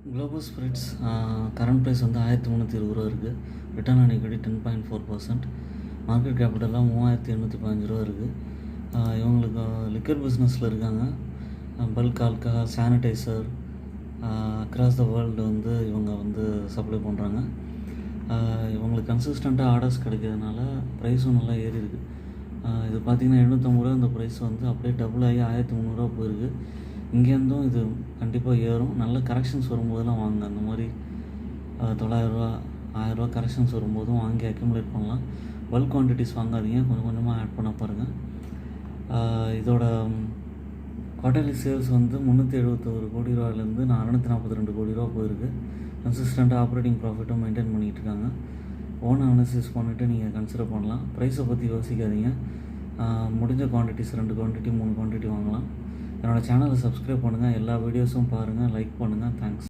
Global spirits current price வந்து 1320 ரூபா இருக்குது. Return on equity 10.4%. மார்க்கெட் கேபிட்டலாக 3815 ரூபா இருக்குது. இவங்களுக்கு லிக்கர் பிஸ்னஸில் இருக்காங்க. Bulk alcohol, sanitizer across the world வந்து இவங்க வந்து சப்ளை பண்ணுறாங்க. இவங்களுக்கு கன்சிஸ்டண்ட்டாக ஆர்டர்ஸ் கிடைக்கிறதுனால ப்ரைஸும் நல்லா ஏறி இருக்குது. இது பார்த்திங்கன்னா 750 ரூபா. இந்த ப்ரைஸ் வந்து அப்படியே டபுள் ஆகி 1300 ரூபா போயிருக்கு. இங்கேருந்தும் இது கண்டிப்பாக ஏறும். நல்ல கரெக்ஷன்ஸ் வரும்போதெல்லாம் வாங்க. அந்த மாதிரி 900 ரூபா 1000 ரூபா கரெக்ஷன்ஸ் வரும்போதும் வாங்கி அக்யூமுலேட் பண்ணலாம். பல்க் குவான்டிட்டிஸ் வாங்காதீங்க, கொஞ்சம் கொஞ்சமாக ஆட் பண்ண பாருங்கள். இதோட குவார்ட்டர்லி சேல்ஸ் வந்து 371 கோடி ரூபாயிலேருந்து 642 கோடி ரூபா போயிருக்கு. கன்சிஸ்டண்ட்டாக ஆப்ரேட்டிங் ப்ராஃபிட்டும் மெயின்டைன் பண்ணிகிட்டு இருக்காங்க. ஓன் அனாலிசிஸ் பண்ணிவிட்டு நீங்கள் கன்சிடர் பண்ணலாம். ப்ரைஸை பற்றி யோசிக்காதீங்க. முடிஞ்ச குவான்டிட்டிஸ் 2 குவான்டிட்டி 3 குவான்டிட்டி வாங்கலாம். என்னோடய சேனலை சப்ஸ்கிரைப் பண்ணுங்கள். எல்லா வீடியோஸும் பாருங்கள், லைக் பண்ணுங்கள். தேங்க்ஸ்.